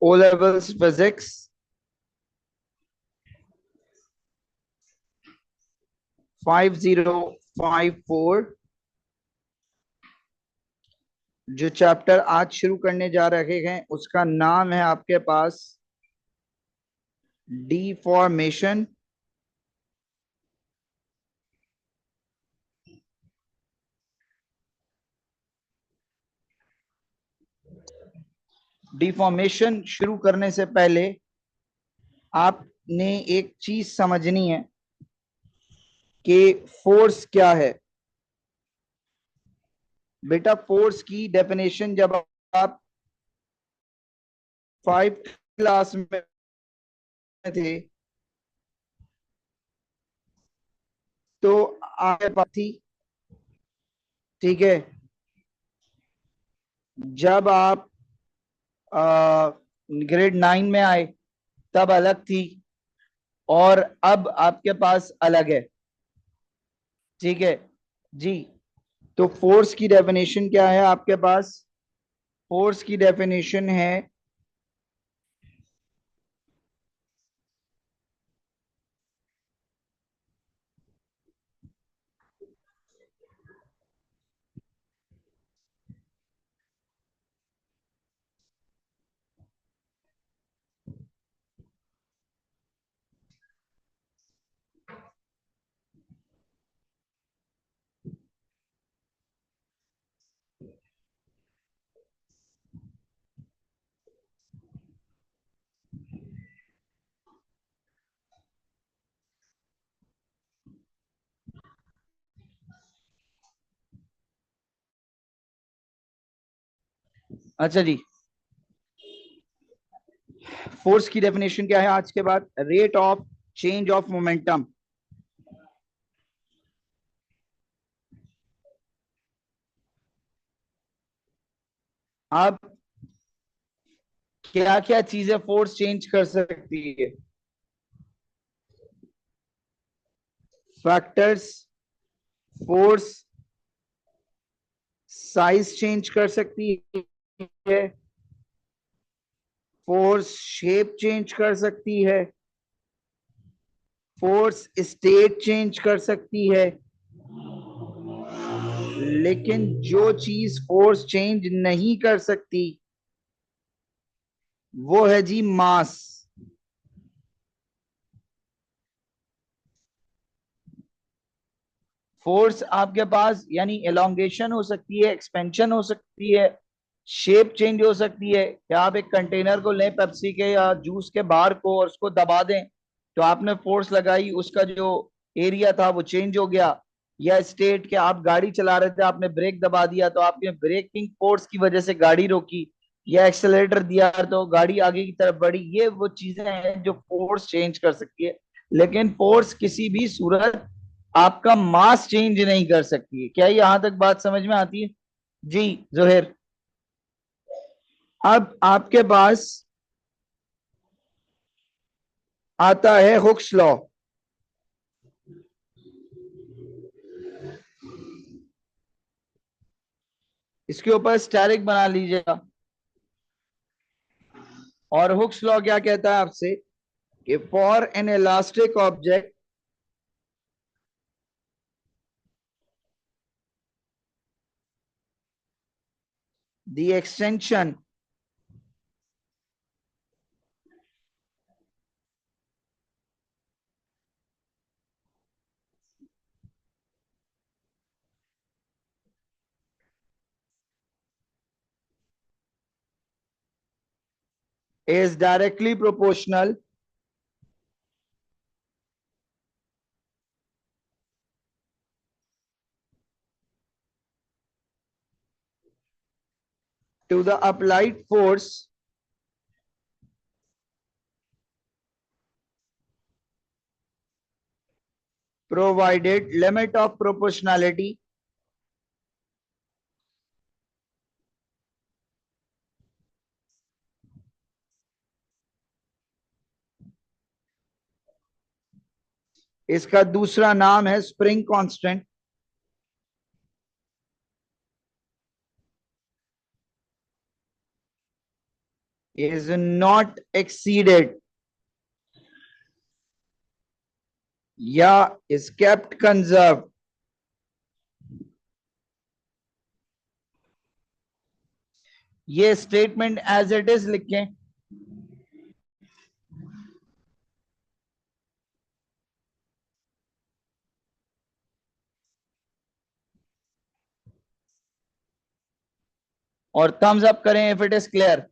O levels physics, 5054। जो chapter आज शुरू करने जा रहे हैं उसका नाम है आपके पास डिफॉर्मेशन। डिफॉर्मेशन शुरू करने से पहले आपने एक चीज समझनी है कि फोर्स क्या है। बेटा फोर्स की डेफिनेशन जब आप 5 क्लास में थे तो आपके पास थी, ठीक है। जब आप ग्रेड 9 में आए तब अलग थी और अब आपके पास अलग है, ठीक है जी। तो फोर्स की डेफिनेशन क्या है आपके पास? फोर्स की डेफिनेशन है अच्छा जी। फोर्स की डेफिनेशन क्या है आज के बाद? Rate of change of momentum. अब क्या क्या चीजें फोर्स चेंज कर सकती है? फैक्टर्स, फोर्स साइज चेंज कर सकती है, फोर्स शेप चेंज कर सकती है, फोर्स स्टेट चेंज कर सकती है। लेकिन जो चीज फोर्स चेंज नहीं कर सकती वो है जी मास। फोर्स आपके पास यानी एलोंगेशन हो सकती है, एक्सपेंशन हो सकती है, शेप चेंज हो सकती है। या आप एक कंटेनर को लें पेप्सी के या जूस के बार को और उसको दबा दें तो आपने फोर्स लगाई, उसका जो एरिया था वो चेंज हो गया। या स्टेट के आप गाड़ी चला रहे थे, आपने ब्रेक दबा दिया तो आपने ब्रेकिंग फोर्स की वजह से गाड़ी रोकी, या एक्सेलेरेटर दिया तो गाड़ी आगे की तरफ बढ़ी। ये वो चीजें हैं जो फोर्स चेंज कर सकती है। लेकिन फोर्स किसी भी सूरत आपका मास चेंज नहीं कर सकती है। क्या यहां तक बात समझ में आती है जी जोहेर? अब आपके पास आता है हुक्स लॉ। इसके ऊपर स्टैरिक बना लीजिएगा। और हुक्स लॉ क्या कहता है आपसे कि for an elastic object the extension is directly proportional to the applied force provided limit of proportionality इसका दूसरा नाम है spring constant. is not exceeded या is kept conserved. ये स्टेटमेंट एज इट इज लिखें. और थम्स अप करें if it is clear.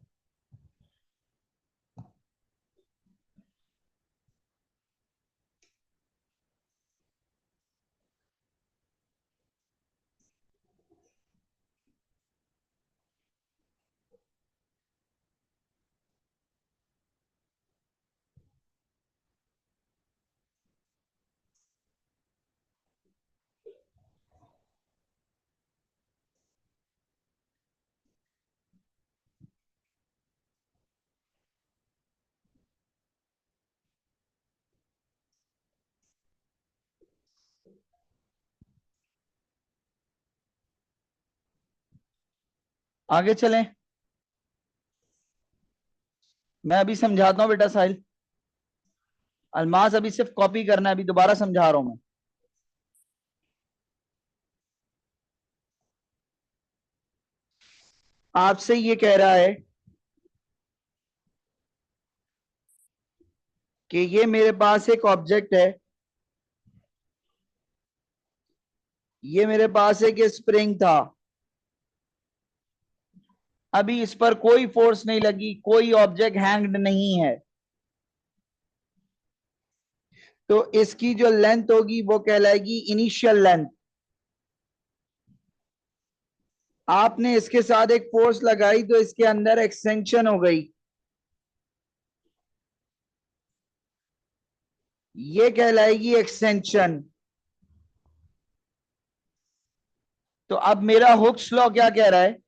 आगे चलें. मैं अभी समझाता हूं बेटा साहिल. अलमास अभी सिर्फ कॉपी करना है, अभी दोबारा समझा रहा हूं मैं. आपसे ये कह रहा है कि ये मेरे पास एक ऑब्जेक्ट है, ये मेरे पास एक स्प्रिंग था. अभी इस पर कोई फोर्स नहीं लगी, कोई ऑब्जेक्ट हैंग्ड नहीं है. तो इसकी जो लेंथ होगी वो कहलाएगी इनिशियल लेंथ. आपने इसके साथ एक फोर्स लगाई तो इसके अंदर एक्सटेंशन हो गई, ये कहलाएगी एक्सटेंशन. तो अब मेरा हुक्स लॉ क्या कह रहा है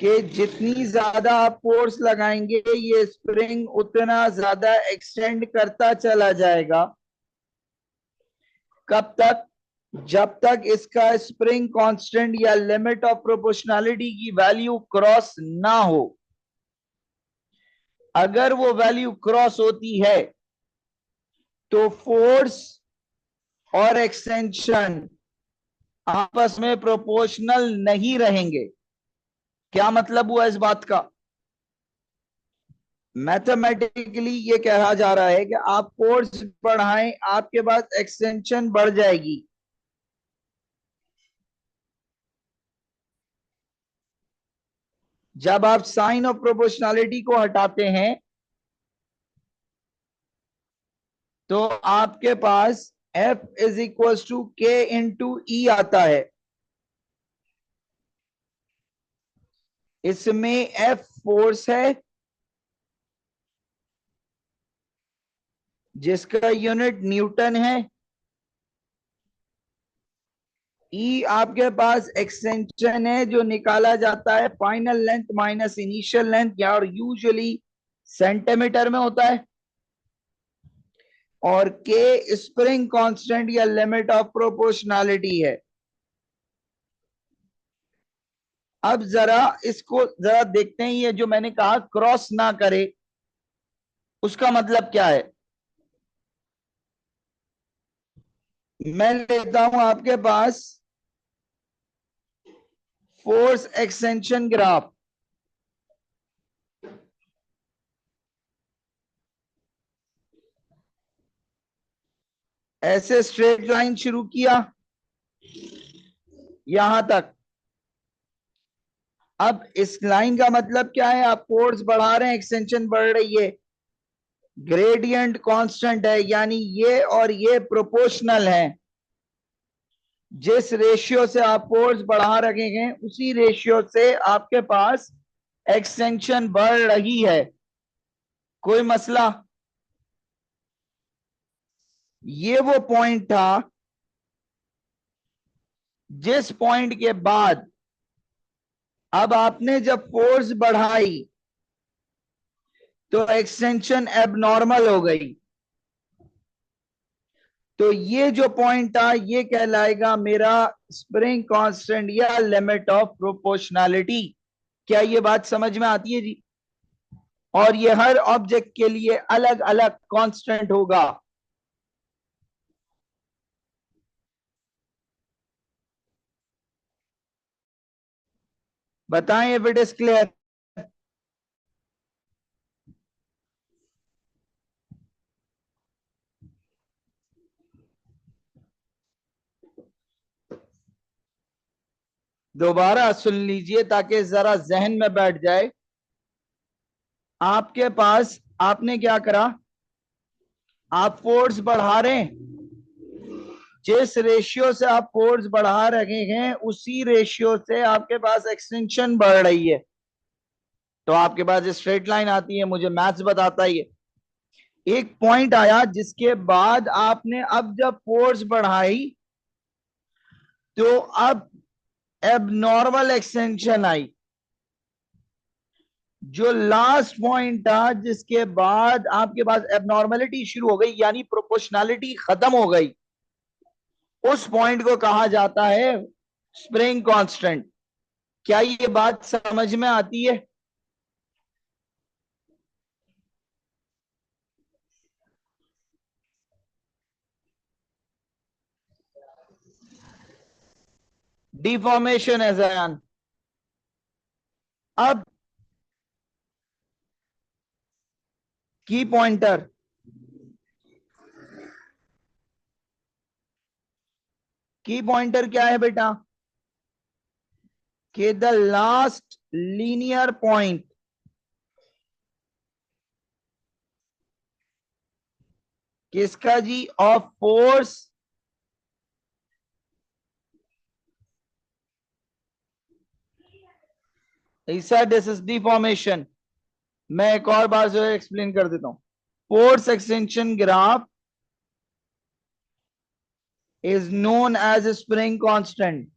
कि जितनी ज्यादा आप फोर्स लगाएंगे ये स्प्रिंग उतना ज्यादा एक्सटेंड करता चला जाएगा. कब तक? जब तक इसका स्प्रिंग कांस्टेंट या लिमिट ऑफ प्रोपोर्शनैलिटी की वैल्यू क्रॉस ना हो. अगर वो वैल्यू क्रॉस होती है तो फोर्स और एक्सटेंशन आपस में प्रोपोर्शनल नहीं रहेंगे. क्या मतलब हुआ इस बात का? मैथमेटिकली ये कहा जा रहा है कि आप फोर्स बढ़ाएं आपके पास एक्सटेंशन बढ़ जाएगी. जब आप साइन ऑफ प्रोपोर्शनैलिटी को हटाते हैं तो आपके पास F इज इक्वल टू के इंटू ई आता है. इसमें F फोर्स है जिसका यूनिट न्यूटन है. ई आपके पास एक्सटेंशन है जो निकाला जाता है final length minus initial length, या और यूजुअली सेंटीमीटर में होता है. और के स्प्रिंग कांस्टेंट या लिमिट ऑफ प्रोपोर्शनैलिटी है. अब जरा इसको जरा देखते हैं, ये जो मैंने कहा क्रॉस ना करे उसका मतलब क्या है. मैं लेता हूं आपके पास फोर्स एक्सटेंशन ग्राफ. ऐसे स्ट्रेट लाइन शुरू किया यहां तक. अब इस लाइन का मतलब क्या है? आप फोर्स बढ़ा रहे हैं, एक्सटेंशन बढ़ रही है, ग्रेडियंट कांस्टेंट है, यानी ये और ये प्रोपोर्शनल है. जिस रेशियो से आप फोर्स बढ़ा रहे हैं उसी रेशियो से आपके पास एक्सटेंशन बढ़ रही है. कोई मसला? ये वो पॉइंट था जिस पॉइंट के बाद अब आपने जब फोर्स बढ़ाई तो एक्सटेंशन एबनॉर्मल हो गई. तो ये जो पॉइंट था ये कहलाएगा मेरा स्प्रिंग कांस्टेंट या लिमिट ऑफ प्रोपोर्शनैलिटी. क्या ये बात समझ में आती है जी? और ये हर ऑब्जेक्ट के लिए अलग अलग कांस्टेंट होगा। बताएं इफ इट इज क्लियर। दोबारा सुन लीजिए ताकि जरा जहन में बैठ जाए। आपके पास, आपने क्या करा, आप फोर्स बढ़ा रहे हैं, जिस रेशियो से आप फोर्स बढ़ा रहे हैं उसी रेशियो से आपके पास एक्सटेंशन बढ़ रही है। तो आपके पास स्ट्रेट लाइन आती है, मुझे मैथ्स बताता ही है। एक पॉइंट आया जिसके बाद आपने अब जब फोर्स बढ़ाई तो अब एबनॉर्मल एक्सटेंशन आई। जो लास्ट पॉइंट था जिसके बाद आपके पास एबनॉर्मलिटी शुरू हो गई, यानी प्रोपोर्शनैलिटी खत्म हो गई, उस पॉइंट को कहा जाता है स्प्रिंग कांस्टेंट। क्या ये बात समझ में आती है? डिफॉर्मेशन है जयान। अब की पॉइंटर, की पॉइंटर क्या है बेटा? कि द लास्ट लीनियर पॉइंट किसका जी? ऑफ फोर्स ऐसा, दिस इज डिफॉर्मेशन। मैं एक और बार जो है एक्सप्लेन कर देता हूं। Force extension graph is known as a spring constant।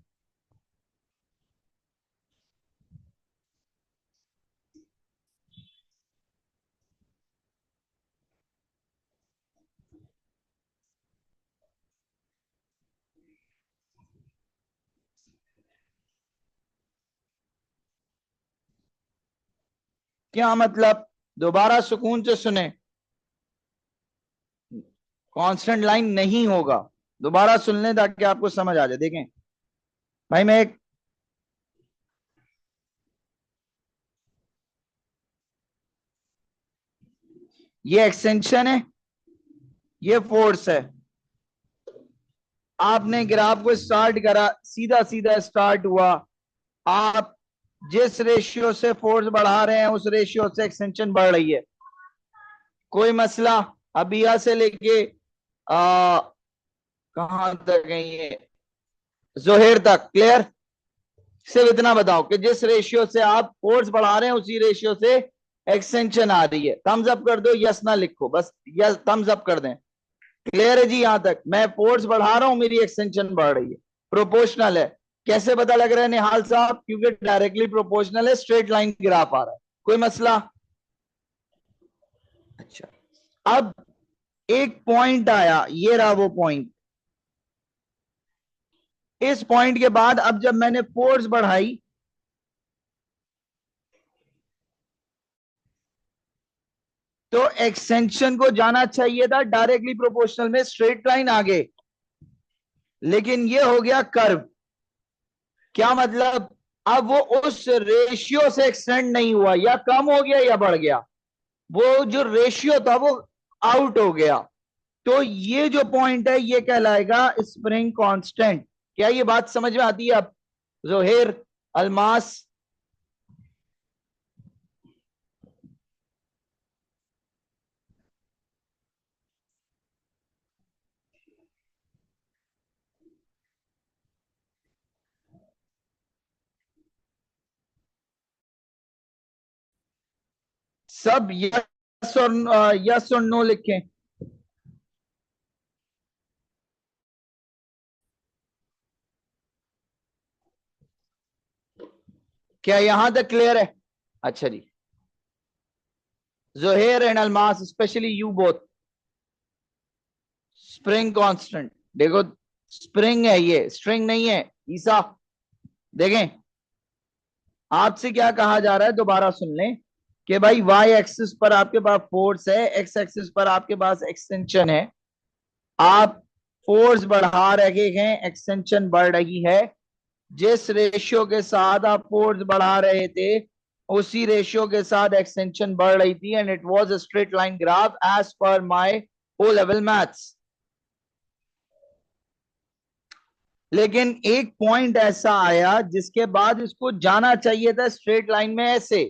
क्या मतलब? दोबारा सुकून से सुने, कांस्टेंट लाइन नहीं होगा। दोबारा सुन लें ताकि आपको समझ आ जाए। देखें भाई, मैं एक, ये एक्सटेंशन है, ये फोर्स है। आपने ग्राफ को स्टार्ट करा, सीधा सीधा स्टार्ट हुआ। आप जिस रेशियो से फोर्स बढ़ा रहे हैं उस रेशियो से एक्सटेंशन बढ़ रही है। कोई मसला? अभी यहां से लेके आ कहां तक है ये, जोहेर तक क्लियर? सिर्फ इतना बताओ कि जिस रेशियो से आप फोर्स बढ़ा रहे हैं उसी रेशियो से एक्सटेंशन आ रही है। थम्स अप कर दो, यस ना लिखो, बस यस थम्स अप कर दें। क्लियर है जी? यहां तक मैं फोर्स बढ़ा रहा हूं, मेरी एक्सटेंशन बढ़ रही है, प्रोपोर्शनल है। कैसे पता लग रहा है निहाल साहब? क्योंकि डायरेक्टली प्रोपोर्शनल है, स्ट्रेट लाइन ग्राफ आ रहा है। कोई मसला? अच्छा, अब एक पॉइंट आया, ये रहा वो पॉइंट। इस पॉइंट के बाद अब जब मैंने फोर्स बढ़ाई तो एक्सटेंशन को जाना चाहिए था डायरेक्टली प्रोपोर्शनल में, स्ट्रेट लाइन आगे, लेकिन ये हो गया कर्व। क्या मतलब? अब वो उस रेशियो से एक्सटेंड नहीं हुआ, या कम हो गया या बढ़ गया, वो जो रेशियो था वो आउट हो गया। तो ये जो पॉइंट है ये कहलाएगा स्प्रिंग कांस्टेंट। क्या ये बात समझ में आती है अब? जोहेर, अलमास, सब यस और नो लिखें। क्या यहां तक क्लियर है? अच्छा जी, Zoher and Almas, specially you both, spring constant देखो, स्प्रिंग है ये, स्ट्रिंग नहीं है। ईसा देखें, आपसे क्या कहा जा रहा है, दोबारा सुन लें। कि भाई वाई एक्सिस पर आपके पास फोर्स है, एक्स एक्सिस पर आपके पास एक्सटेंशन है, आप फोर्स बढ़ा रहे हैं, एक्सटेंशन बढ़ रही है, जिस रेशियो के साथ आप फोर्स बढ़ा रहे थे उसी रेशियो के साथ एक्सटेंशन बढ़ रही थी, and it was a straight line graph as per my O level maths. लेकिन एक पॉइंट ऐसा आया जिसके बाद इसको जाना चाहिए था स्ट्रेट लाइन में ऐसे,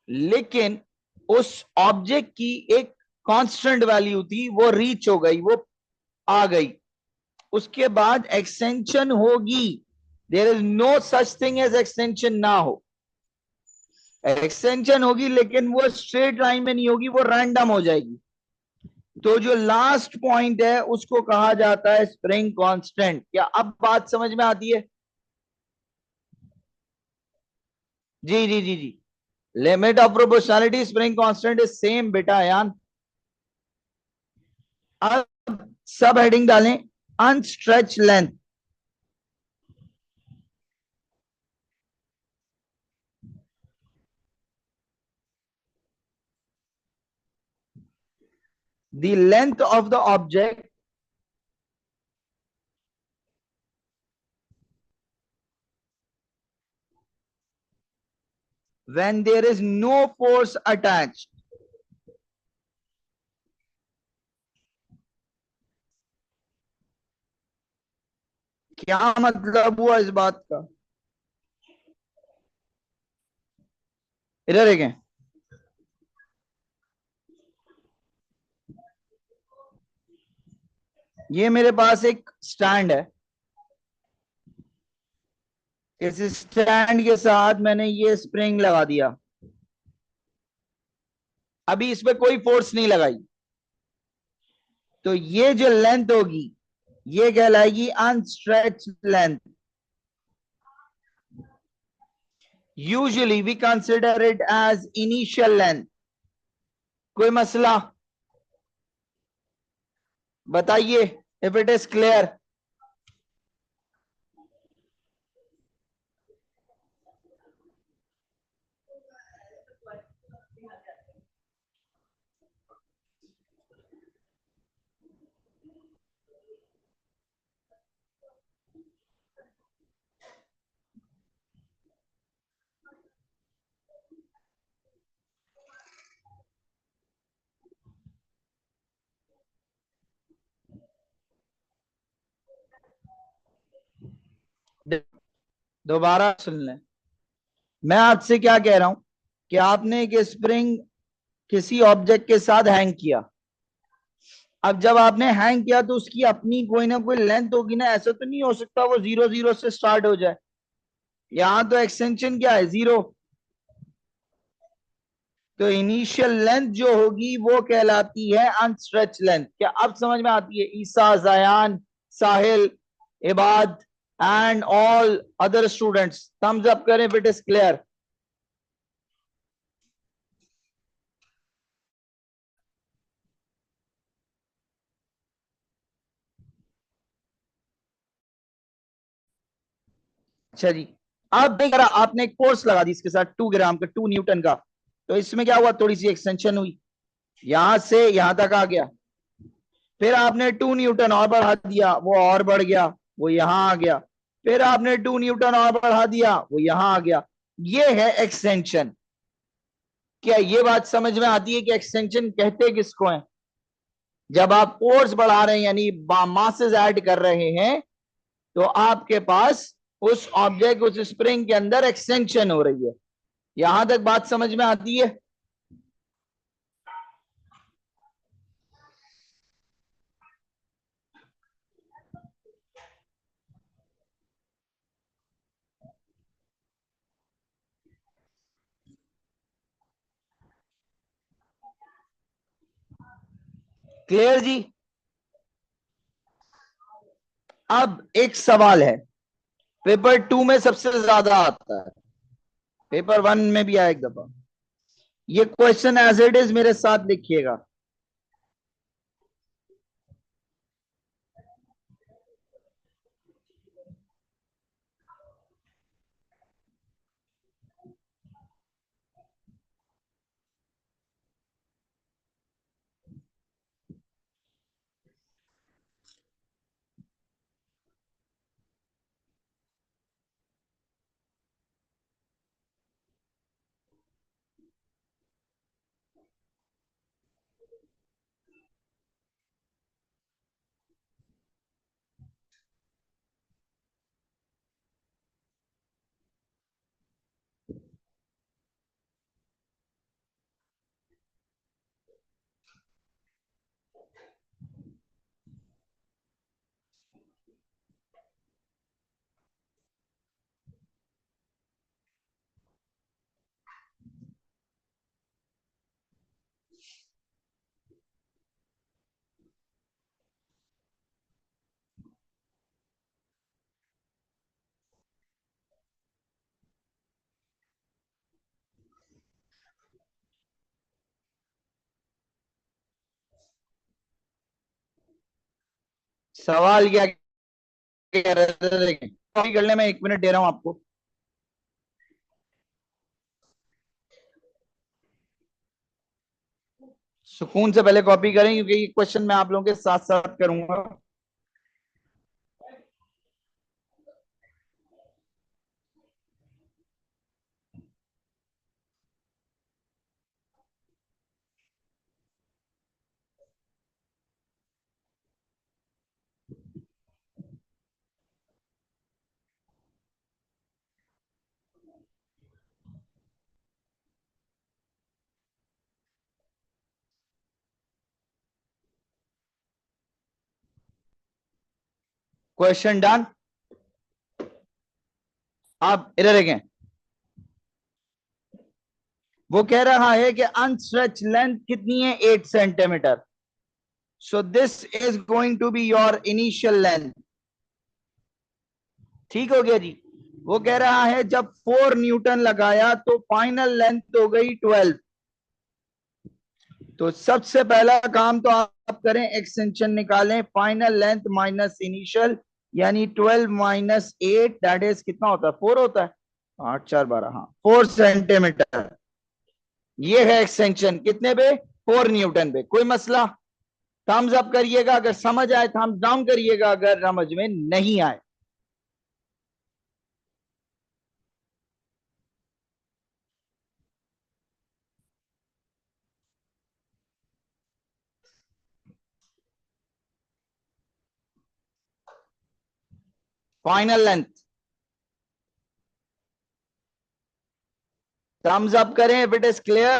लेकिन उस ऑब्जेक्ट की एक कांस्टेंट वैल्यू थी, वो रीच हो गई, वो आ गई, उसके बाद एक्सटेंशन होगी। There is no such thing as extension ना हो, एक्सटेंशन होगी लेकिन वो स्ट्रेट लाइन में नहीं होगी, वो रैंडम हो जाएगी। तो जो लास्ट पॉइंट है उसको कहा जाता है स्प्रिंग कांस्टेंट। क्या अब बात समझ में आती है? जी जी जी जी। Limit of proportionality spring constant is same बेटा यान। अब सब हेडिंग डालें, unstretched length. The length of the object when there is no force attached। क्या मतलब हुआ इस बात का? इधर देखें, ये मेरे पास एक स्टैंड है, इस स्टैंड के साथ मैंने ये स्प्रिंग लगा दिया, अभी इस पे कोई फोर्स नहीं लगाई, तो ये जो लेंथ होगी ये कहलाएगी unstretched length. Usually we consider it as initial length. कोई मसला? बताइए इफ इट इज क्लियर। दोबारा सुन लें, मैं आपसे क्या कह रहा हूं कि आपने एक स्प्रिंग किसी ऑब्जेक्ट के साथ हैंग किया। अब जब आपने हैंग किया तो उसकी अपनी कोई ना कोई लेंथ होगी ना, ऐसा तो नहीं हो सकता वो 0 0 से स्टार्ट हो जाए। यहां तो एक्सटेंशन क्या है, 0। तो इनिशियल लेंथ जो होगी वो कहलाती है अनस्ट्रेच लेंथ। क्या अब समझ में आती है? Isa, Zayan, Sahil, Ibad and all other students thumbs up करें इफ इट इज क्लियर। अच्छा जी, अब देख रहा आपने एक फोर्स लगा दी इसके साथ 2 ग्राम का, 2 न्यूटन का, तो इसमें क्या हुआ, थोड़ी सी एक्सटेंशन हुई, यहां से यहां तक आ गया। फिर आपने 2 न्यूटन और बढ़ा दिया, वो और बढ़ गया, वो यहां आ गया। फिर आपने 2 न्यूटन और बढ़ा दिया, वो यहां आ गया। ये है एक्सटेंशन। क्या ये बात समझ में आती है कि एक्सटेंशन कहते किसको है? जब आप फोर्स बढ़ा रहे हैं यानी मासेस ऐड कर रहे हैं, तो आपके पास उस ऑब्जेक्ट, उस स्प्रिंग के अंदर एक्सटेंशन हो रही है। यहां तक बात समझ में आती है? क्लियर जी? अब एक सवाल है, पेपर 2 में सबसे ज्यादा आता है, पेपर 1 में भी आया एक दफा। ये क्वेश्चन एज इट इज मेरे साथ लिखिएगा। सवाल क्या कह रहे थे, देखें कॉपी कर ले, मैं 1 मिनट दे रहा हूं आपको। सुकून से पहले कॉपी करें, क्योंकि ये क्वेश्चन मैं आप लोगों के साथ साथ करूंगा। Question done. आप इधर देखें, वो कह रहा है कि अनस्ट्रेच लेंथ कितनी है, 8 centimetre. So this is going to be your initial length. ठीक हो गया जी। वो कह रहा है जब 4 न्यूटन लगाया तो फाइनल लेंथ हो गई 12। तो सबसे पहला काम तो आप करें, एक्सटेंशन निकालें, फाइनल लेंथ माइनस इनिशियल, यानी 12 माइनस 8 दैट इज कितना होता है, 4 होता है। 8 4 12, हाँ 4 सेंटीमीटर। ये है एक्सटेंशन कितने पे, 4 न्यूटन पे। कोई मसला? थम्स अप करिएगा अगर समझ आए, थम्स डाउन करिएगा अगर समझ में नहीं आए। फाइनल लेंथ, thumbs up करें if it is clear,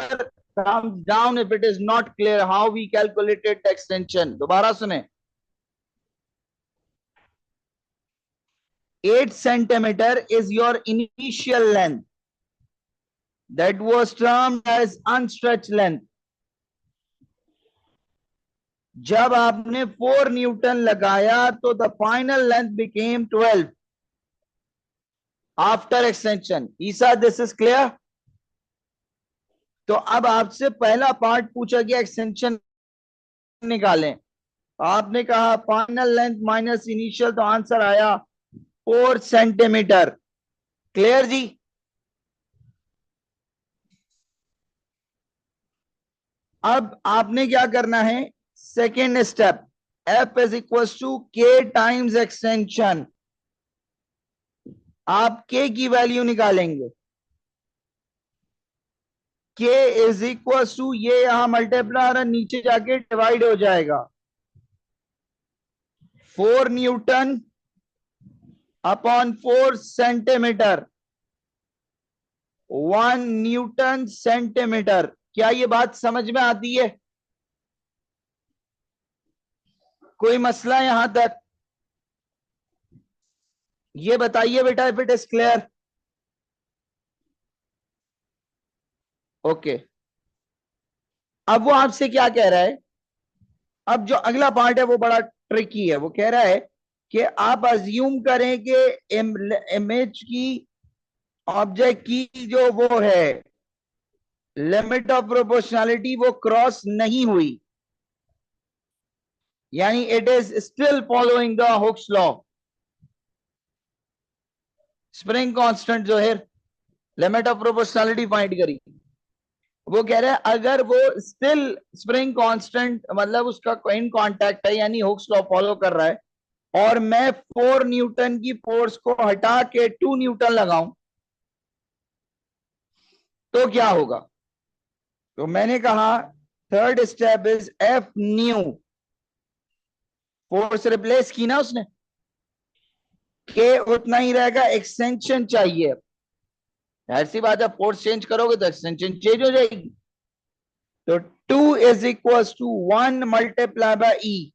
thumbs down if it is not clear how we calculated the extension। दोबारा सुने, 8 centimeter is your initial length, that was termed as unstretched length। जब आपने 4 Newton लगाया तो the final length became 12 after extension। Isa this is clear? तो अब आपसे पहला पार्ट पूछा गया, एक्सटेंशन निकालें। आपने कहा फाइनल लेंथ माइनस इनिशियल, तो आंसर आया 4 सेंटीमीटर। क्लियर जी? अब आपने क्या करना है, second step, F is equal to K times extension. आप के की वैल्यू निकालेंगे, के इज इक्वल टू, ये यहां मल्टीप्लाई नीचे जाके डिवाइड हो जाएगा, 4 Newton upon 4 centimetre, 1 Newton centimetre. क्या ये बात समझ में आती है? कोई मसला यहां तक? ये बताइए बेटा, if it is clear. Okay, अब वो आपसे क्या कह रहा है, अब जो अगला पार्ट है वो बड़ा ट्रिकी है। वो कह रहा है कि आप अज्यूम करें कि इमेज की, ऑब्जेक्ट की जो वो है लिमिट ऑफ प्रोपोर्शनैलिटी, वो क्रॉस नहीं हुई, यानी it is still following the Hooke's law. Spring constant जो है, लिमिट ऑफ प्रोपोर्शनैलिटी फाइंड करी। वो कह रहा है अगर वो स्टिल स्प्रिंग कांस्टेंट, मतलब उसका इन कांटेक्ट है, यानी हुक्स लॉ फॉलो कर रहा है, और मैं 4 न्यूटन की फोर्स को हटा के 2 न्यूटन लगाऊं, तो क्या होगा? तो मैंने कहा third step is F new, force replace की ना उसने, के उतना ही रहेगा, एक्सटेंशन चाहिए। ऐसी बात है, फोर्स चेंज करोगे तो एक्सटेंशन चेंज हो जाएगी। तो 2 is equal to 1 multiply by E.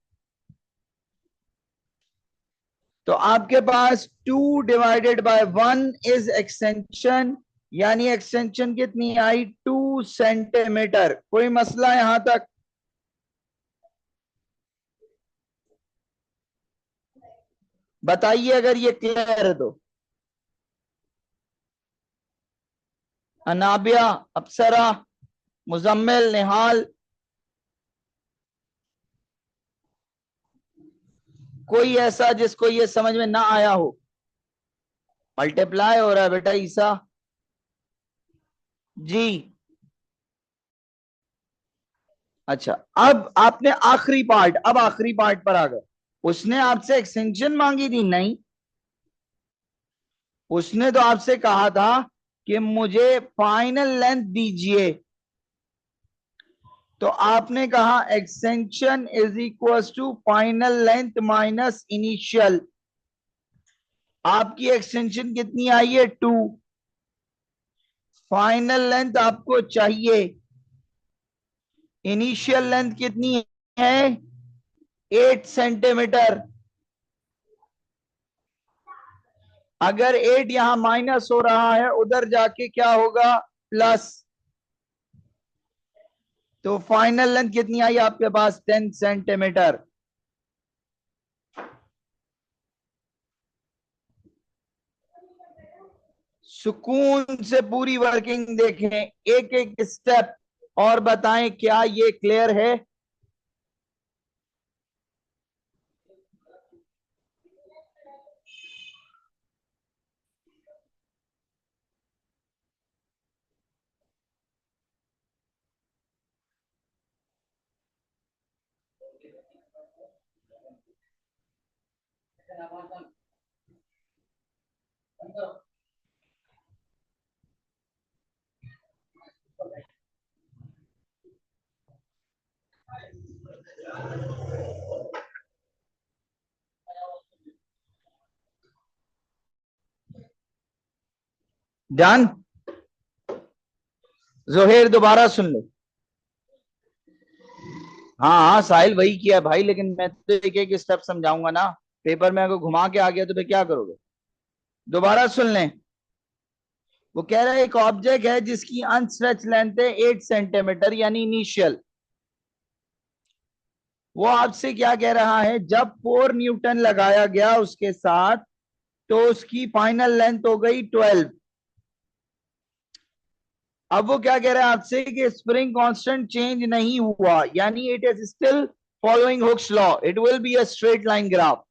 तो आपके पास 2 डिवाइडेड बाय 1 इज एक्सटेंशन, यानी एक्सटेंशन कितनी आई, 2 सेंटीमीटर। कोई मसला यहां तक? बताइए अगर ये क्लियर है तो। अनाबिया, अप्सरा, मुजम्मिल, निहाल, कोई ऐसा जिसको ये समझ में ना आया हो? मल्टीप्लाई हो रहा है बेटा ईसा जी। अच्छा, अब आपने आखिरी पार्ट, अब आखिरी पार्ट पर आ गए। उसने आपसे एक्सटेंशन मांगी थी? नहीं, उसने तो आपसे कहा था कि मुझे फाइनल लेंथ दीजिए। तो आपने कहा extension is equal to final length minus initial. आपकी एक्सटेंशन कितनी आई है, 2। फाइनल लेंथ आपको चाहिए, इनिशियल लेंथ कितनी है, 8 सेंटीमीटर। अगर 8 यहां माइनस हो रहा है, उधर जाके क्या होगा, प्लस। तो फाइनल लेंथ कितनी आई आपके पास, 10 सेंटीमीटर। सुकून से पूरी वर्किंग देखें, एक एक स्टेप, और बताएं क्या ये क्लियर है? डन। जोहेर दोबारा सुन लो। हाँ हाँ, साहिल वही किया भाई, लेकिन मैं तो एक एक स्टेप समझाऊंगा ना। पेपर में अगर घुमा के आ गया तो फिर क्या करोगे? दोबारा सुन लें। वो कह रहा है एक ऑब्जेक्ट है जिसकी अनस्ट्रेच लेंथ है 8 सेंटीमीटर, यानी इनिशियल। वो आपसे क्या कह रहा है, जब 4 न्यूटन लगाया गया उसके साथ, तो उसकी फाइनल लेंथ हो गई 12। अब वो क्या कह रहा है आपसे कि स्प्रिंग कांस्टेंट चेंज नहीं हुआ, यानी it is still following Hooke's law, it will be a straight line graph.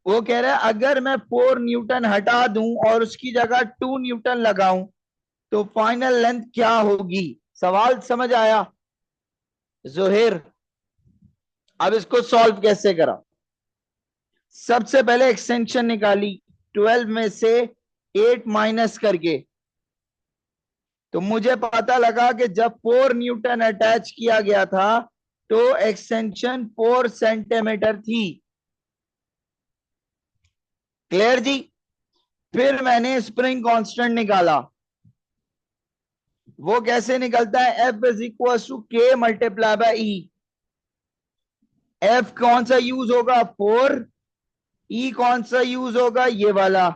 वो कह रहा है अगर मैं 4 न्यूटन हटा दूं और उसकी जगह 2 न्यूटन लगाऊं, तो फाइनल लेंथ क्या होगी? सवाल समझ आया जोहेर? अब इसको सॉल्व कैसे करा? सबसे पहले एक्सटेंशन निकाली, 12 में से 8 माइनस करके। तो मुझे पता लगा कि जब 4 न्यूटन अटैच किया गया था, तो एक्सटेंशन 4 सेंटीमीटर थी। क्लियर जी? फिर मैंने स्प्रिंग कांस्टेंट निकाला। वो कैसे निकलता है, एफ इज इक्वल टू के मल्टीप्लाई बाय ई। एफ कौन सा यूज होगा, 4। ई कौन सा यूज होगा, ये वाला।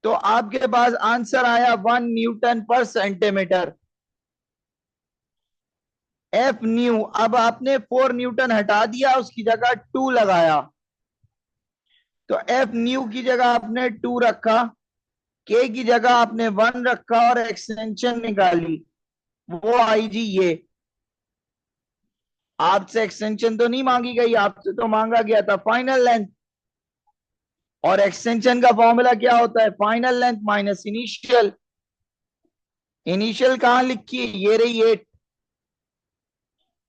तो आपके पास आंसर आया 1 न्यूटन पर सेंटीमीटर। F new. अब आपने 4 न्यूटन हटा दिया, उसकी जगह 2 लगाया। तो एफ न्यू की जगह आपने 2 रखा, के की जगह आपने 1 रखा, और एक्सटेंशन निकाली। वो आई जी ये। आपसे एक्सटेंशन तो नहीं मांगी गई, आपसे तो मांगा गया था फाइनल लेंथ। और एक्सटेंशन का फॉर्मूला क्या होता है, final length minus initial. Initial कहां लिखी है, ये रही 8।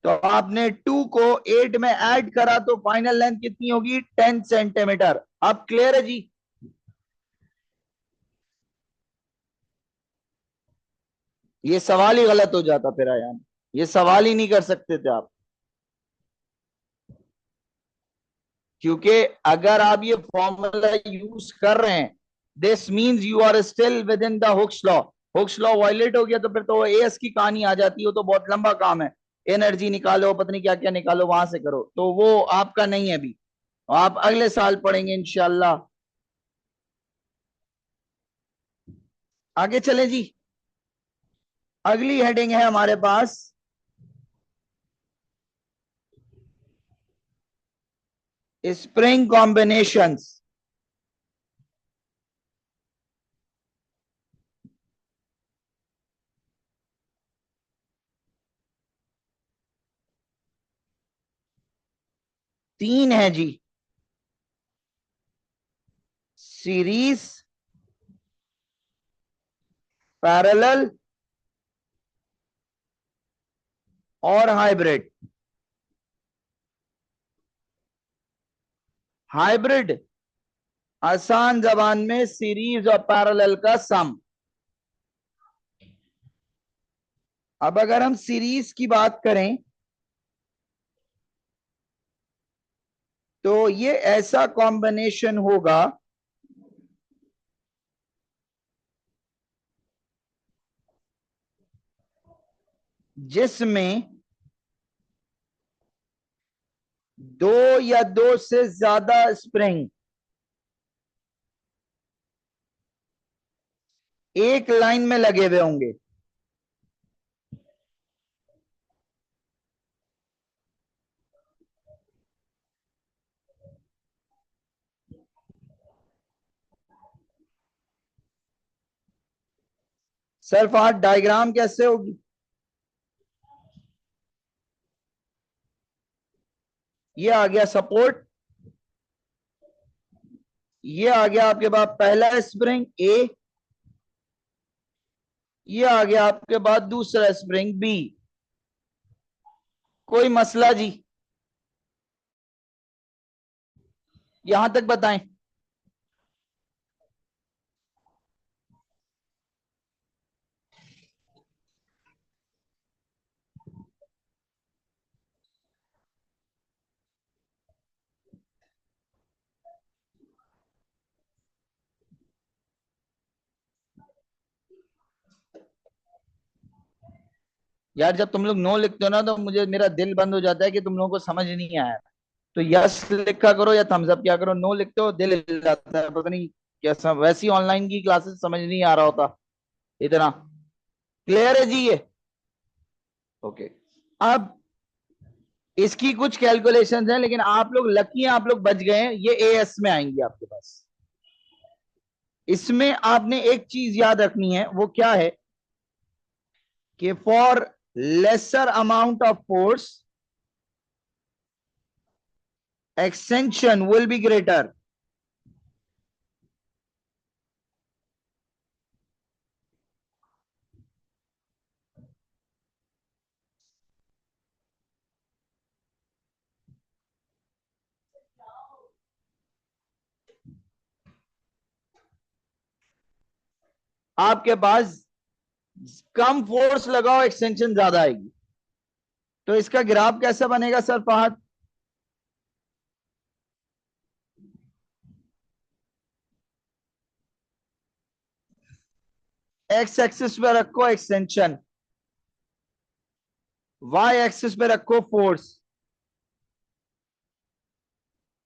तो आपने 2 को 8 में ऐड करा, तो फाइनल लेंथ कितनी होगी, 10 सेंटीमीटर। अब क्लियर है जी? ये सवाल ही गलत हो जाता फिर आयान, ये सवाल ही नहीं कर सकते थे आप। क्योंकि अगर आप ये फॉर्मूला यूज कर रहे हैं, this means you are still within the Hooke's law. Hooke's law violate हो गया तो फिर तो एएस की कहानी आ जाती है, तो बहुत लंबा काम है। एनर्जी निकालो, पता नहीं क्या क्या निकालो, वहां से करो, तो वो आपका नहीं है अभी। आप अगले साल पढ़ेंगे इंशाल्लाह। आगे चले जी। अगली हेडिंग है हमारे पास स्प्रिंग कॉम्बिनेशंस। तीन है जी। सीरीज, पैरेलल और हाइब्रिड। हाइब्रिड आसान जबान में सीरीज और पैरेलल का सम। अब अगर हम सीरीज की बात करें तो ये ऐसा कॉम्बिनेशन होगा जिसमें दो या दो से ज्यादा स्प्रिंग एक लाइन में लगे हुए होंगे। सर फहद डायग्राम कैसे होगी? ये आ गया सपोर्ट, ये आ गया आपके पास पहला स्प्रिंग ए, ये आ गया आपके पास दूसरा स्प्रिंग बी। कोई मसला जी? यहां तक बताएं। यार जब तुम लोग नो लिखते हो ना तो मुझे मेरा दिल बंद हो जाता है कि तुम लोगों को समझ नहीं आया। तो यस लिखा करो या थम्स अप किया करो, नो लिखते हो दिल हिल जाता है, पता नहीं कैसा। वैसी ऑनलाइन की क्लासेस समझ नहीं आ रहा होता इतना। क्लियर है जी ये? ओके। अब इसकी कुछ कैलकुलेशंस हैं, लेकिन आप लोग लकी हैं, आप लोग बच गए हैं, ये एएस में आएंगी आपके पास। इसमें आपने एक चीज याद रखनी है, वो क्या है कि for lesser amount of force extension will be greater. आपके पास कम फोर्स लगाओ, एक्सटेंशन ज्यादा आएगी। तो इसका ग्राफ कैसा बनेगा सर फहद? एक्स एक्सिस पे रखो एक्सटेंशन, वाई एक्सिस पे रखो फोर्स।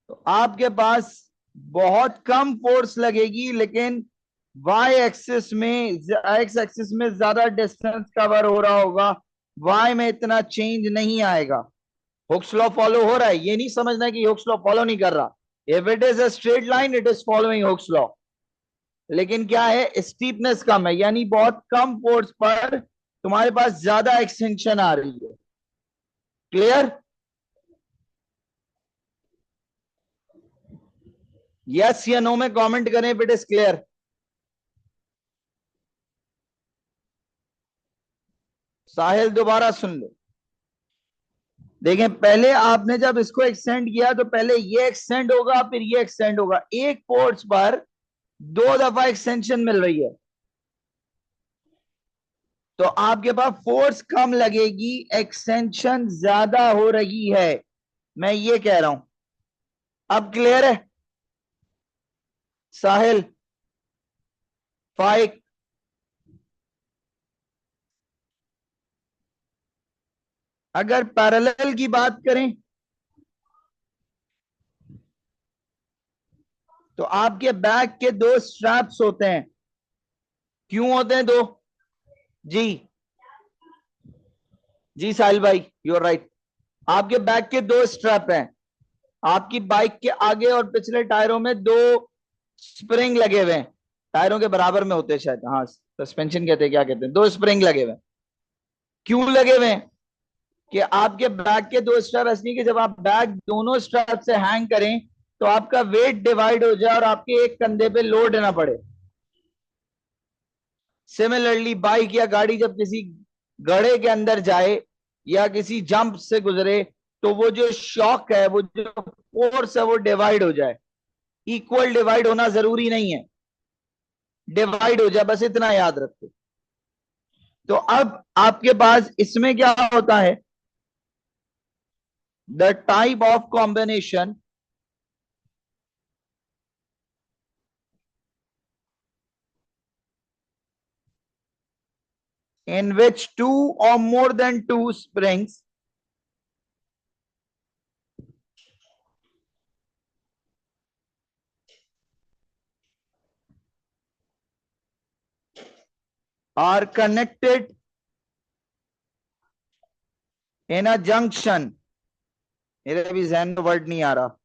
तो आपके पास बहुत कम फोर्स लगेगी, लेकिन वाई एक्सिस में, एक्स एक्सिस में ज्यादा डिस्टेंस कवर हो रहा होगा, वाई में इतना चेंज नहीं आएगा। हुक्स लॉ फॉलो हो रहा है, ये नहीं समझना है कि हुक्स लॉ फॉलो नहीं कर रहा। If it is a straight line it is following Hooke's law. लेकिन क्या है, स्टीपनेस कम है, यानी बहुत कम फोर्स पर तुम्हारे पास ज्यादा एक्सटेंशन आ रही है। क्लियर? यस या नो में कमेंट करें इफ इट इज क्लियर। साहिल दोबारा सुन लो। देखें, पहले आपने जब इसको एक्सटेंड किया तो पहले ये एक्सटेंड होगा, फिर ये एक्सटेंड होगा। एक फोर्स पर दो दफा एक्सटेंशन मिल रही है। तो आपके पास फोर्स कम लगेगी, एक्सटेंशन ज्यादा हो रही है, मैं ये कह रहा हूं। अब क्लियर है? साहिल, फाइक, अगर पैरेलल की बात करें तो आपके बैक के दो स्ट्रैप्स होते हैं। क्यों होते हैं दो? जी, जी साहिल भाई, यू आर राइट। आपके बैक के दो स्ट्रैप हैं। आपकी बाइक के आगे और पिछले टायरों में दो स्प्रिंग लगे हुए हैं। टायरों के बराबर में होते हैं शायद, हाँ सस्पेंशन कहते हैं, क्या कहते हैं, दो स्प्रिंग लगे हुए हैं। क्यों लगे हुए हैं? कि आपके बैक के दो स्ट्रैप ऐसे नहीं कि जब आप बैक दोनों स्ट्रैप से हैंग करें तो आपका वेट डिवाइड हो जाए और आपके एक कंधे पे लोड ना पड़े। सिमिलरली बाइक या गाड़ी जब किसी गड्ढे के अंदर जाए या किसी जंप से गुजरे तो वो जो शॉक है, वो जो फोर्स है, वो डिवाइड हो जाए। इक्वल डिवाइड होना जरूरी नहीं है, डिवाइड हो जाए, बस इतना याद रखो। तो अब आपके पास इसमें क्या होता है, the type of combination in which two or more than two springs are connected in a junction। मेरे अभी जहन में वर्ड नहीं आ रहा।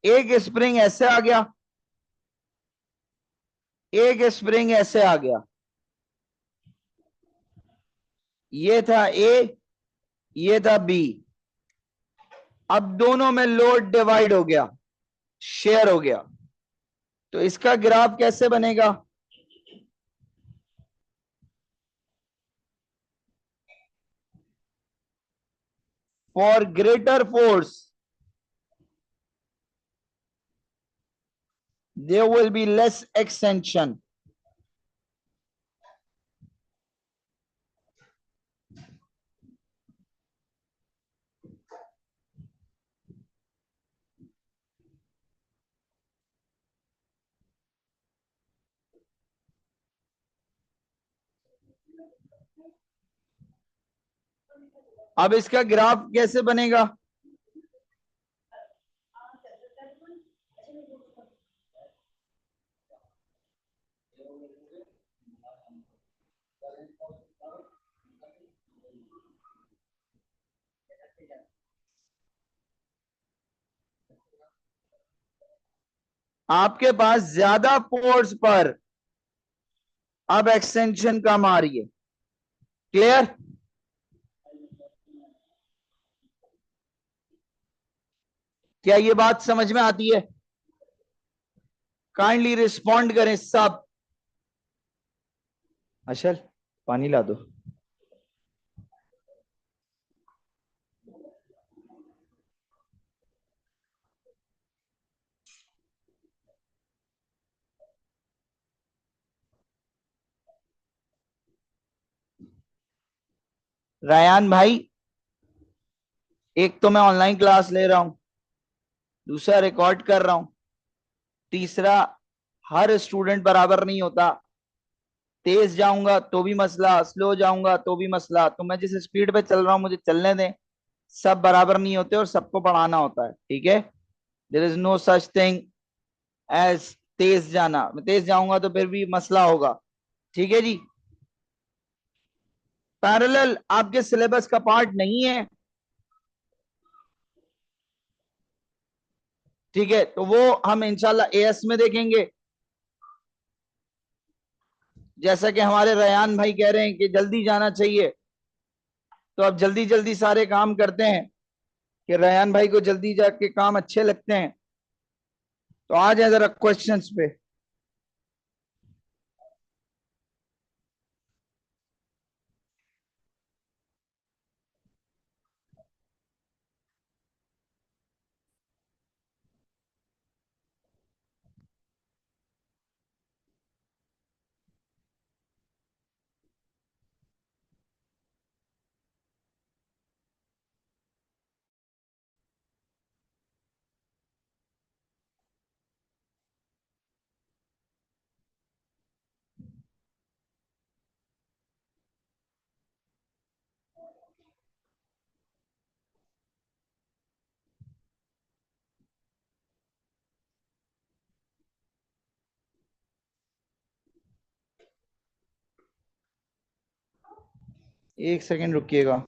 एक स्प्रिंग ऐसे आ गया, एक स्प्रिंग ऐसे आ गया, ये था ए, ये था बी। अब दोनों में लोड डिवाइड हो गया, शेयर हो गया। तो इसका ग्राफ कैसे बनेगा? For greater force there will be less extension। अब इसका ग्राफ कैसे बनेगा? आपके पास ज्यादा फोर्स पर अब एक्सटेंशन कम आ रही है। क्लियर? क्या ये बात समझ में आती है? काइंडली रिस्पॉन्ड करें सब। अशल, पानी ला दो। रयान भाई, एक तो मैं ऑनलाइन क्लास ले रहा हूं, दूसरा रिकॉर्ड कर रहा हूं, तीसरा हर स्टूडेंट बराबर नहीं होता। तेज जाऊंगा तो भी मसला, स्लो जाऊंगा तो भी मसला। तो मैं जिस स्पीड पे चल रहा हूं मुझे चलने दें। सब बराबर नहीं होते और सबको पढ़ाना होता है, ठीक है? There is no such thing as तेज जाना। मैं तेज जाऊंगा तो फिर भी मसला होगा, ठीक है जी? पैरेलल आपके सिलेबस का पार्ट नहीं है, ठीक है? तो वो हम इंशाल्लाह एएस में देखेंगे। जैसा कि हमारे रयान भाई कह रहे हैं कि जल्दी जाना चाहिए, तो अब जल्दी जल्दी सारे काम करते हैं कि रयान भाई को जल्दी जाके काम अच्छे लगते हैं। तो आ जाए जरा क्वेश्चंस पे। एक सेकंड रुकिएगा।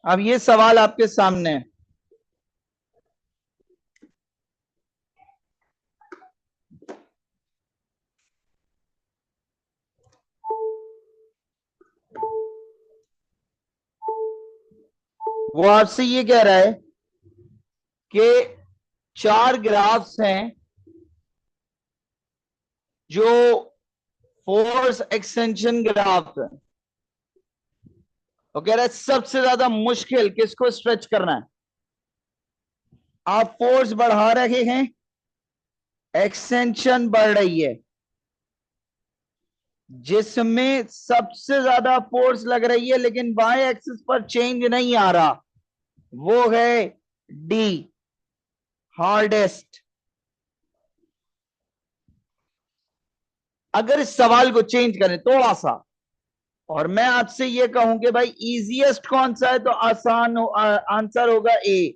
अब ये सवाल आपके सामने है। वो आपसे ये कह रहा है कि चार ग्राफ्स हैं जो फोर्स एक्सटेंशन ग्राफ है। वो कह रहा है सबसे ज्यादा मुश्किल किसको स्ट्रेच करना है। आप फोर्स बढ़ा रहे हैं, एक्सटेंशन बढ़ रही है, जिसमें सबसे ज्यादा फोर्स लग रही है लेकिन वाई एक्सिस पर चेंज नहीं आ रहा, वो है डी, हार्डेस्ट। अगर इस सवाल को चेंज करें थोड़ा सा और मैं आपसे ये कहूं कि भाई इजीएस्ट कौन सा है, तो आसान आंसर होगा ए।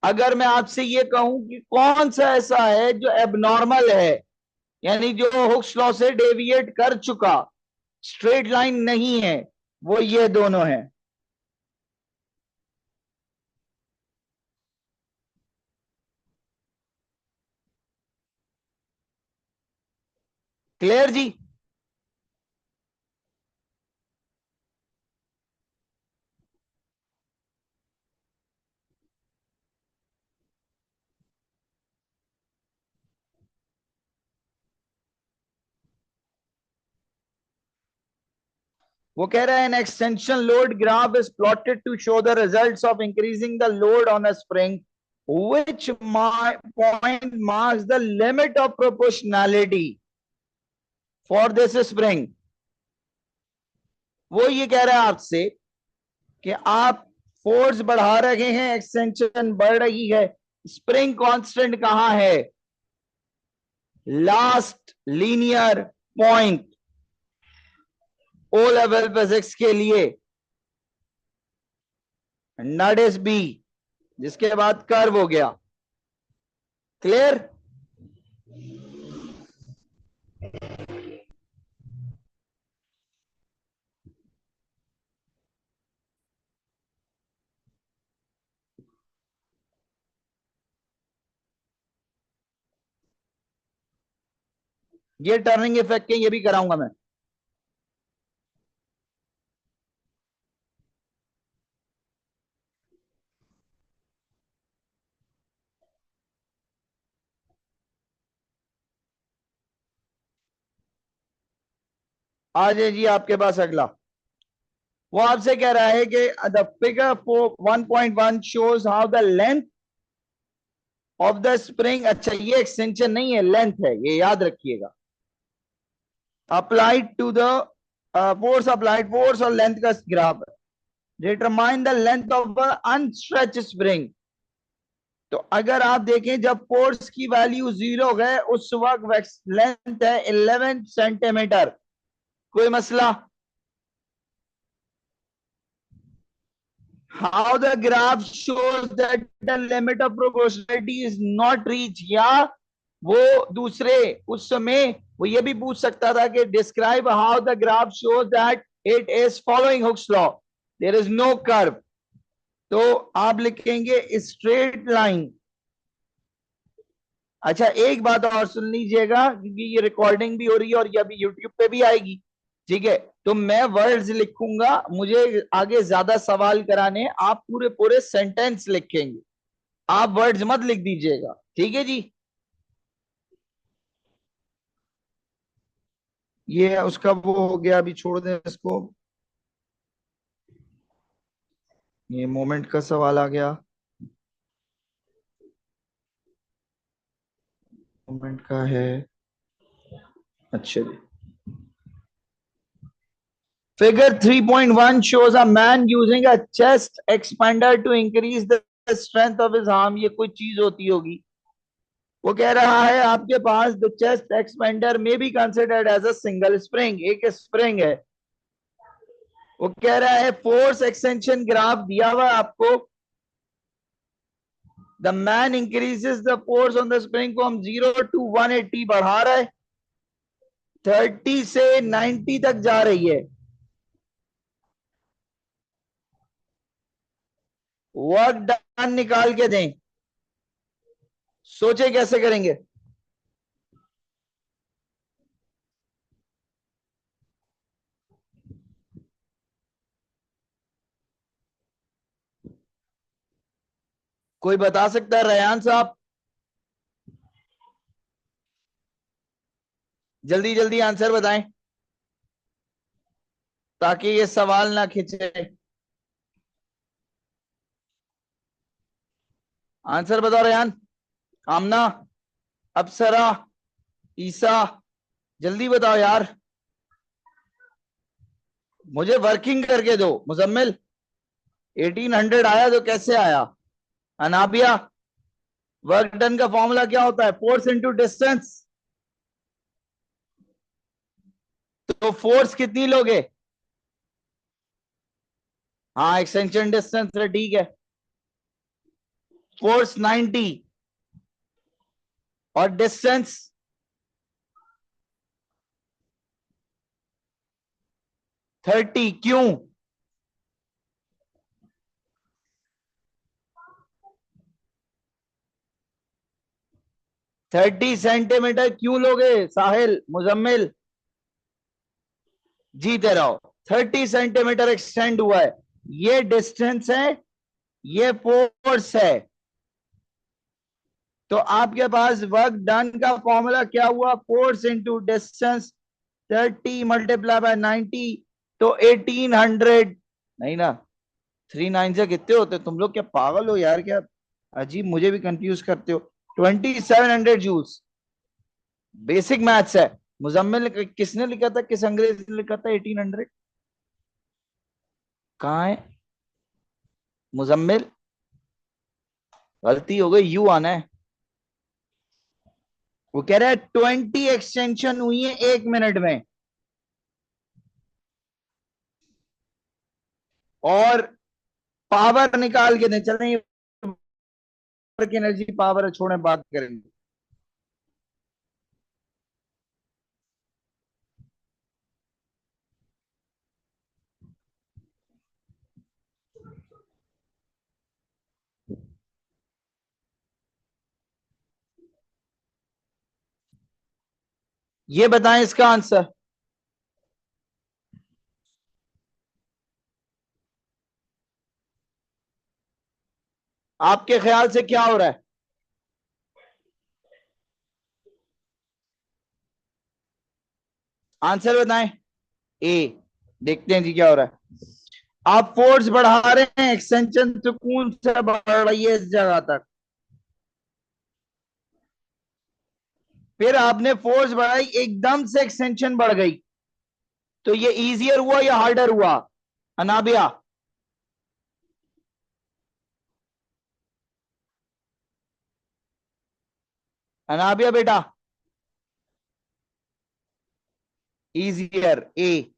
अगर मैं आपसे ये कहूं कि कौन सा ऐसा है जो एबनॉर्मल है, यानी जो हुक्स लॉ से डेविएट कर चुका, स्ट्रेट लाइन नहीं है, वो ये दोनों है। क्लियर जी। वो कह रहा है an extension load graph is plotted to show the results of increasing the load on a spring which point marks the limit of proportionality for this spring। वो ये कह रहा है आपसे कि आप फोर्स बढ़ा रहे हैं, एक्सटेंशन बढ़ रही है, स्प्रिंग कांस्टेंट कहां है, last linear point O level physics के लिए, नट इज बी, जिसके बाद कर्व हो गया। क्लियर। ये टर्निंग इफेक्ट के ये भी कराऊंगा मैं। आ जाए जी आपके पास अगला। वो आपसे कह रहा है कि the figure 1.1 shows how the length of the spring, अच्छा ये एक्सटेंशन नहीं है, लेंथ है, ये याद रखिएगा। Applied to the force, applied force और लेंथ का ग्राफ है। Determine the length of unstretch spring. तो अगर आप देखें जब फोर्स की वैल्यू 0 है उस वक्त लेंथ है 11 सेंटीमीटर। कोई मसला। how the graph shows that the limit of proportionality is not reached, या वो दूसरे उस समय वो ये भी पूछ सकता था कि describe how the graph shows that it is following Hooke's law, there is no curve। तो आप लिखेंगे straight line। अच्छा एक बात और सुन लीजिएगा क्योंकि ये रिकॉर्डिंग भी हो रही है और ये अभी यूट्यूब पे भी आएगी, ठीक है। तो मैं वर्ड्स लिखूंगा, मुझे आगे ज्यादा सवाल कराने, आप पूरे पूरे सेंटेंस लिखेंगे, आप वर्ड्स मत लिख दीजिएगा, ठीक है जी। ये उसका वो हो गया, अभी छोड़ दें इसको। ये मोमेंट का सवाल आ गया, मोमेंट का है। अच्छा जी। Figure 3.1 shows a man using a chest expander to increase the strength of his arm। ये कोई चीज होती होगी, वो कह रहा है आपके पास द चेस्ट एक्सपेंडर में be considered as a single spring, एक स्प्रिंग है। वो कह रहा है फोर्स एक्सटेंशन ग्राफ दिया हुआ आपको, the man increases the force on the spring को हम 0 to 180 बढ़ा रहा है, 30 से 90 तक जा रही है। वर्क डन निकाल के दें, सोचे कैसे करेंगे। कोई बता सकता है? रेयान साहब जल्दी जल्दी आंसर बताएं ताकि ये सवाल ना खिंचे। आंसर बताओ रेयान, आमना, अप्सरा, ईसा, जल्दी बताओ यार, मुझे वर्किंग करके दो। मुजम्मिल 1800 आया तो कैसे आया? अनाबिया, वर्क डन का फॉर्मूला क्या होता है? Force into distance. तो फोर्स कितनी लोगे? हाँ एक्सटेंशन डिस्टेंस है, ठीक है। फोर्स 90 और डिस्टेंस 30, क्यों? 30 सेंटीमीटर क्यों लोगे साहिल, मुजम्मिल? जीते रहो। 30 सेंटीमीटर एक्सटेंड हुआ है, ये डिस्टेंस है, ये फोर्स है। तो आपके पास वर्क डन का फॉर्मूला क्या हुआ? फोर्स इंटू डिस्टेंस, 30 × 90 तो 1800। नहीं ना, 39 से कितने होते? तुम लोग क्या पागल हो यार, क्या अजीब, मुझे भी कंफ्यूज करते हो। 2700 जूल्स। बेसिक मैथ्स है। मुजम्मिल ने किसने लिखा था, किस अंग्रेज ने लिखा था 1800? कहाँ है मुजम्मिल? गलती हो गई, यू आना है। वो कह रहा है 20 एक्सटेंशन हुई है 1 मिनट में, और पावर निकाल के दें। चलें, की एनर्जी पावर है, छोड़ें, बात करेंगे। ये बताएं इसका आंसर। आपके ख्याल से क्या हो रहा है? आंसर बताएं। ए। देखते हैं जी क्या हो रहा है। आप फोर्स बढ़ा रहे हैं, एक्सटेंशन सुकून से बढ़ रही है इस जगह तक। फिर आपने फोर्स बढ़ाई, एकदम से एक्सटेंशन बढ़ गई, तो ये इजियर हुआ या हार्डर हुआ? अनाबिया, अनाबिया बेटा, इजियर ए।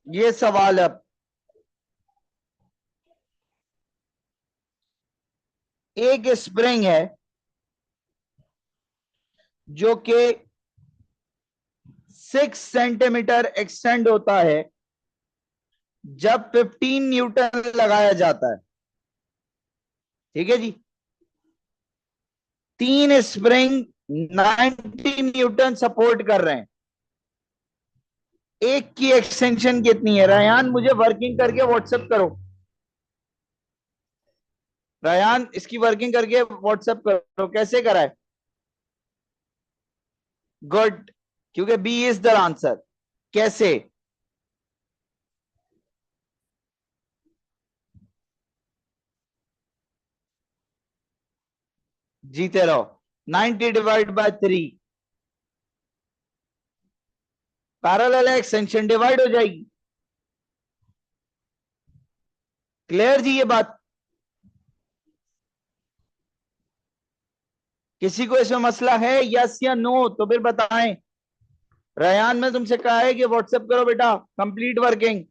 ये सवाल अब, एक स्प्रिंग है जो कि 6 सेंटीमीटर एक्सटेंड होता है जब 15 न्यूटन लगाया जाता है। ठीक है जी, 3 स्प्रिंग 90 न्यूटन सपोर्ट कर रहे हैं। एक की एक्सटेंशन कितनी है? रयान मुझे वर्किंग करके व्हाट्सएप करो। रयान इसकी वर्किंग करके व्हाट्सएप करो, कैसे करा है? गुड, क्योंकि बी इज द आंसर। कैसे? जीते रहो। 90 डिवाइड बाय 3, पैरेलल है, एक्सटेंशन डिवाइड हो जाएगी। क्लियर जी ये बात? किसी को इसमें मसला है, यस या नो, तो फिर बताएं। रयान ने तुमसे कहा है कि व्हाट्सएप करो बेटा, कंप्लीट वर्किंग।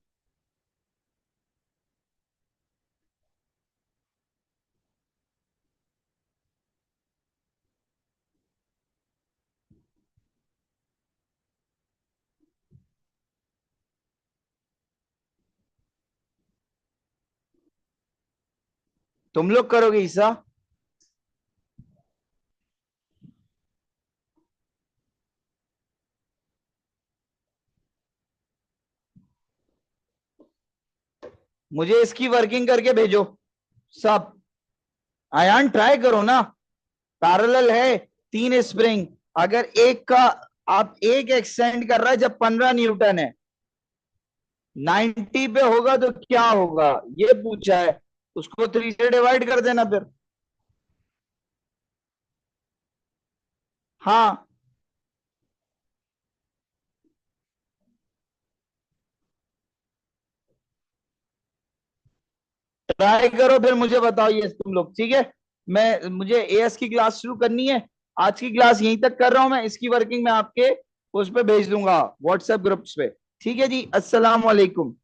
तुम लोग करोगे ईसा? मुझे इसकी वर्किंग करके भेजो सब। आयान ट्राई करो ना, पैरेलल है, 3 स्प्रिंग, अगर एक का आप एक एक्सटेंड कर रहा है जब 15 न्यूटन है, 90 पे होगा तो क्या होगा ये पूछा है, उसको 3 से डिवाइड कर देना फिर। हाँ, ट्राई करो फिर मुझे बताओ ये तुम लोग, ठीक है? मैं मुझे एएस की क्लास शुरू करनी है, आज की क्लास यहीं तक कर रहा हूं मैं, इसकी वर्किंग मैं आपके उस पर भेज दूंगा व्हाट्सएप ग्रुप्स पे। ठीक है जी, अस्सलाम वालेकुम।